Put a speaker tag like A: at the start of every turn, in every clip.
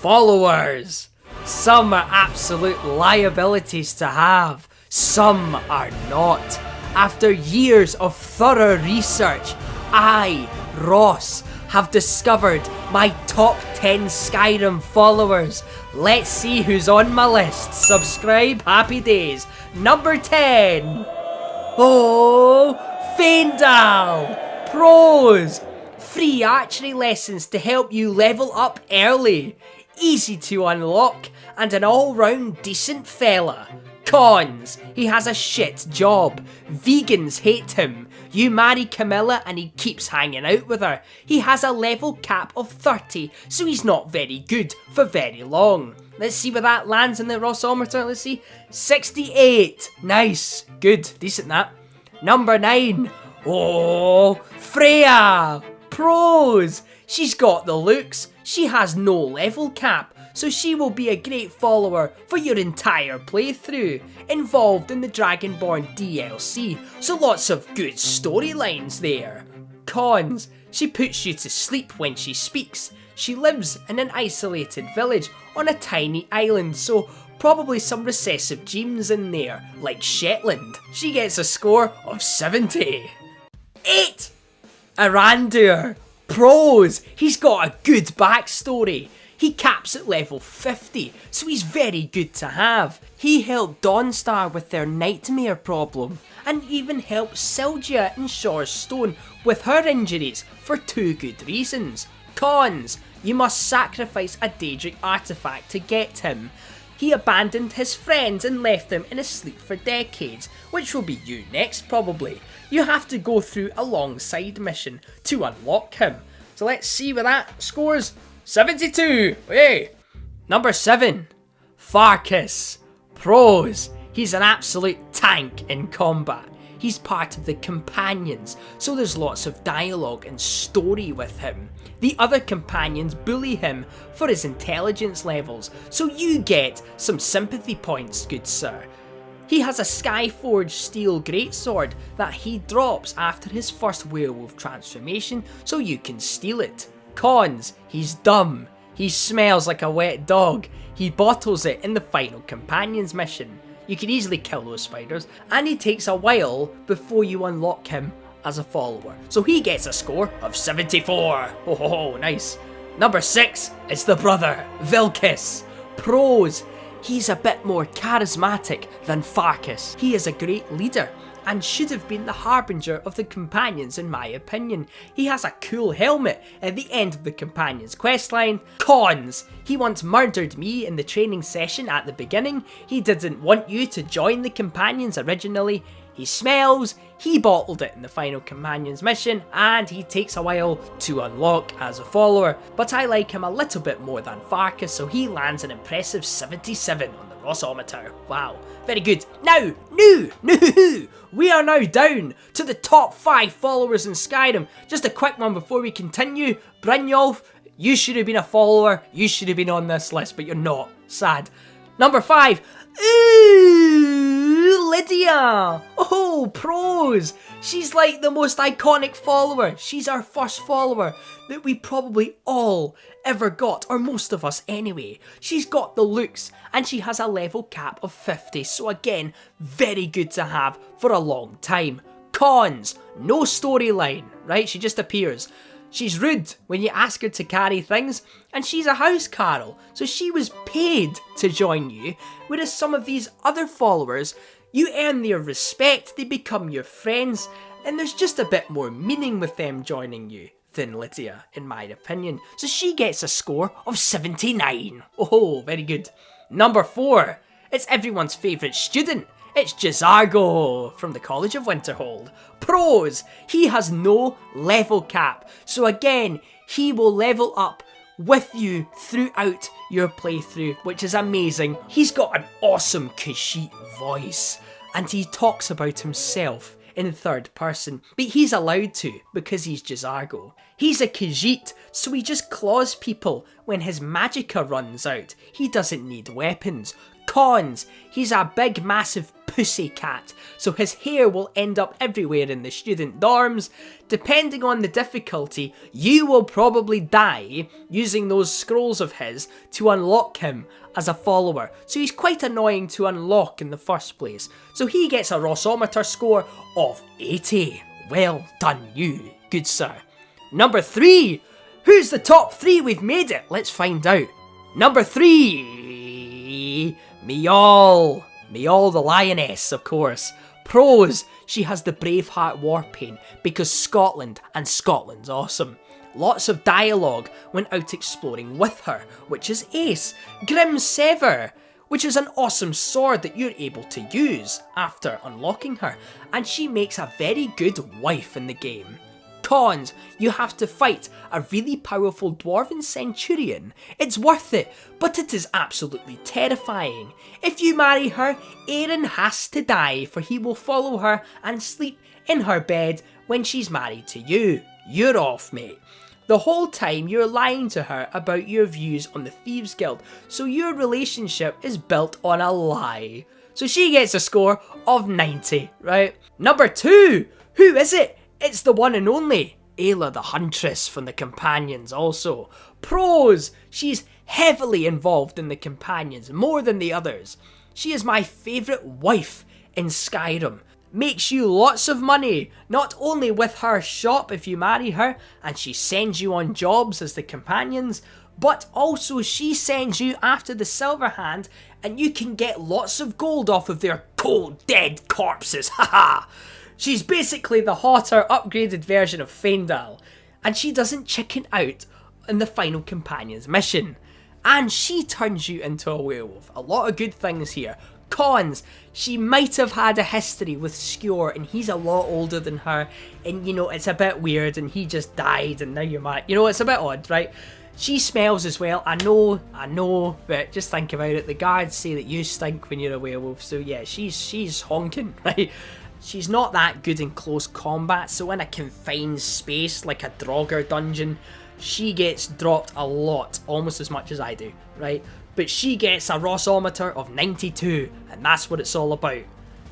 A: Followers. Some are absolute liabilities to have, some are not. After years of thorough research, I, Ross, have discovered my top 10 Skyrim followers. Let's see who's on my list. Subscribe, happy days. Number 10. Oh, Faendal. Pros. Free archery lessons to help you level up early. Easy to unlock, and an all-round decent fella. Cons. He has a shit job. Vegans hate him. You marry Camilla and he keeps hanging out with her. He has a level cap of 30, so he's not very good for very long. Let's see where that lands in the Rossometer. Let's see. 68. Nice. Good. Decent that. Number 9. Oh, Freya. Pros. She's got the looks. She has no level cap, so she will be a great follower for your entire playthrough, involved in the Dragonborn DLC, so lots of good storylines there. Cons. She puts you to sleep when she speaks. She lives in an isolated village on a tiny island, so probably some recessive genes in there, like Shetland. She gets a score of 70. 8. Arandur. Pros. He's got a good backstory. He caps at level 50, so he's very good to have. He helped Dawnstar with their nightmare problem, and even helped Sylgia in Shore's Stone with her injuries for 2 good reasons. Cons. You must sacrifice a Daedric artifact to get him. He abandoned his friends and left them in a sleep for decades, which will be you next probably. You have to go through a long side mission to unlock him. So let's see where that scores. 72! Hey! Number 7. Farkas. Pros. He's an absolute tank in combat. He's part of the companions, so there's lots of dialogue and story with him. The other companions bully him for his intelligence levels, so you get some sympathy points, good sir. He has a Skyforged steel greatsword that he drops after his first werewolf transformation, so you can steal it. Cons. He's dumb. He smells like a wet dog. He bottles it in the final companions mission. You can easily kill those spiders, and he takes a while before you unlock him as a follower. So he gets a score of 74. Oh, nice. Number 6 is the brother, Vilkis. Pros. He's a bit more charismatic than Farkas. He is a great leader and should have been the harbinger of the companions in my opinion. He has a cool helmet at the end of the companions questline. Cons. He once murdered me in the training session at the beginning. He didn't want you to join the companions originally. He smells, he bottled it in the final companions mission, and he takes a while to unlock as a follower, but I like him a little bit more than Farkas, so he lands an impressive 77 on the Rossometer. Wow, very good. Now, we are now down to the top 5 followers in Skyrim. Just a quick one before we continue. Brynjolf, you should have been a follower, you should have been on this list, but you're not. Sad. Number 5. Ooh, Lydia! Oh, pros! She's like the most iconic follower. She's our first follower that we probably all ever got, or most of us anyway. She's got the looks, and she has a level cap of 50, so again, very good to have for a long time. Cons. No storyline, right? She just appears. She's rude when you ask her to carry things, and she's a house carol, so she was paid to join you, whereas some of these other followers, you earn their respect, they become your friends, and there's just a bit more meaning with them joining you than Lydia, in my opinion. So she gets a score of 79. Oh, very good. Number 4, it's everyone's favourite student. It's Jizargo from the College of Winterhold. Pros. He has no level cap, so again, he will level up with you throughout your playthrough, which is amazing. He's got an awesome Khajiit voice, and he talks about himself in third person, but he's allowed to because he's Jizargo. He's a Khajiit, so he just claws people when his magicka runs out. He doesn't need weapons. Cons, he's a big massive pussy cat, so his hair will end up everywhere in the student dorms. Depending on the difficulty, you will probably die using those scrolls of his to unlock him as a follower, so he's quite annoying to unlock in the first place. So he gets a Rossometer score of 80. Well done you, good sir. Number 3. Who's the top 3? We've made it. Let's find out. Number 3. Miall. Miall the lioness, of course. Pros. She has the Braveheart Warpaint because Scotland, and Scotland's awesome. Lots of dialogue when out exploring with her, which is ace. Grim Sever, which is an awesome sword that you're able to use after unlocking her, and she makes a very good wife in the game. Cons, you have to fight a really powerful dwarven centurion. It's worth it, but it is absolutely terrifying. If you marry her, Aaron has to die, for he will follow her and sleep in her bed when she's married to you. You're off, mate. The whole time you're lying to her about your views on the Thieves Guild, so your relationship is built on a lie. So she gets a score of 90, right? Number 2, who is it? It's the one and only Aela the Huntress from the Companions also. Pros, she's heavily involved in the Companions, more than the others. She is my favourite wife in Skyrim. Makes you lots of money, not only with her shop if you marry her, and she sends you on jobs as the Companions, but also she sends you after the Silver Hand, and you can get lots of gold off of their cold dead corpses, haha! She's basically the hotter, upgraded version of Faendal, and she doesn't chicken out in the final Companions mission. And she turns you into a werewolf. A lot of good things here. Cons, she might have had a history with Skjor, and he's a lot older than her, and you know, it's a bit weird, and he just died, and now you're mad. You know, it's a bit odd, right? She smells as well, I know, but just think about it. The guards say that you stink when you're a werewolf, so yeah, she's honking, right? She's not that good in close combat, so in a confined space like a Draugr dungeon, she gets dropped a lot, almost as much as I do, right? But she gets a Rossometer of 92, and that's what it's all about.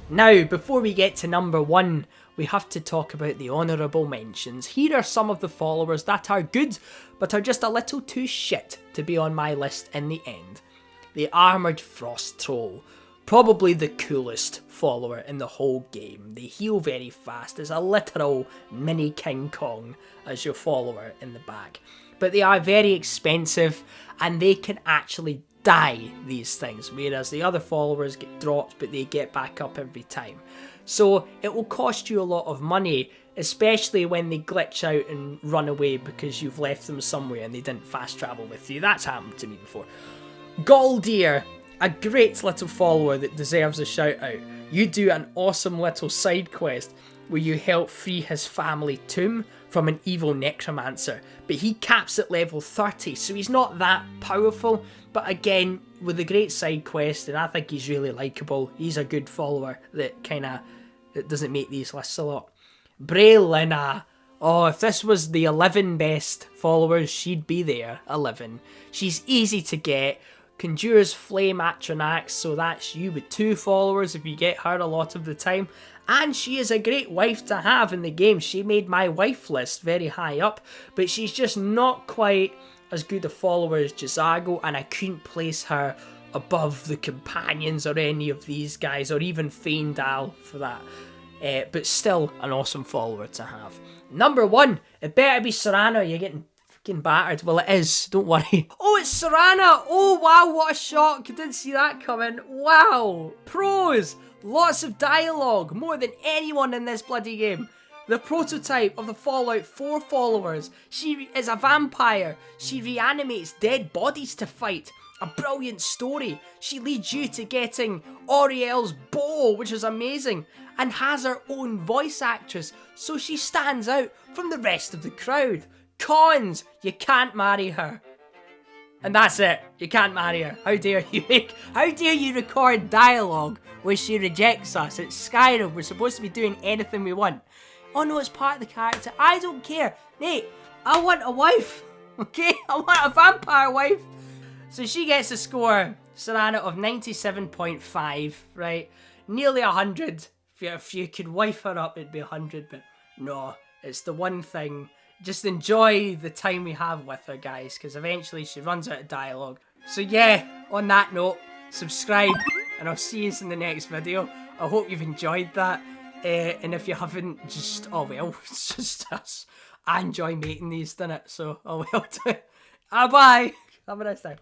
A: Now, before we get to number 1, we have to talk about the honourable mentions. Here are some of the followers that are good, but are just a little too shit to be on my list in the end. The Armoured Frost Troll. Probably the coolest follower in the whole game. They heal very fast. There's a literal mini King Kong as your follower in the back. But they are very expensive and they can actually die, these things, whereas the other followers get dropped but they get back up every time. So it will cost you a lot of money, especially when they glitch out and run away because you've left them somewhere and they didn't fast travel with you. That's happened to me before. Goldear. A great little follower that deserves a shout out. You do an awesome little side quest where you help free his family tomb from an evil necromancer, but he caps at level 30, so he's not that powerful, but again, with a great side quest, and I think he's really likeable. He's a good follower that doesn't make these lists a lot. Braelina. Oh, if this was the 11 best followers, she'd be there, 11. She's easy to get. Conjures Flame Atronax, so that's you with 2 followers if you get her a lot of the time. And she is a great wife to have in the game. She made my wife list very high up, but she's just not quite as good a follower as Jazago, and I couldn't place her above the Companions or any of these guys, or even Faendal for that. But still an awesome follower to have. Number 1, it better be Serana. You're getting battered. Well, it is, don't worry. Oh, it's Serana! Oh, wow, what a shock. Didn't see that coming. Wow. Pros. Lots of dialogue. More than anyone in this bloody game. The prototype of the Fallout 4 followers. She is a vampire. She reanimates dead bodies to fight. A brilliant story. She leads you to getting Auriel's bow, which is amazing. And has her own voice actress, so she stands out from the rest of the crowd. Cons, you can't marry her. And that's it. You can't marry her. How dare you record dialogue where she rejects us? It's Skyrim. We're supposed to be doing anything we want. Oh no, it's part of the character. I don't care. Nate, I want a wife. Okay? I want a vampire wife. So she gets a score Serana of 97.5, right? Nearly 100. If you could wife her up, it'd be 100, but no, it's the one thing. Just enjoy the time we have with her, guys, because eventually she runs out of dialogue. So yeah, on that note, subscribe, and I'll see you in the next video. I hope you've enjoyed that, and if you haven't, just, oh well, it's just us. I enjoy making these, didn't it? So, oh well. Bye! Have a nice time.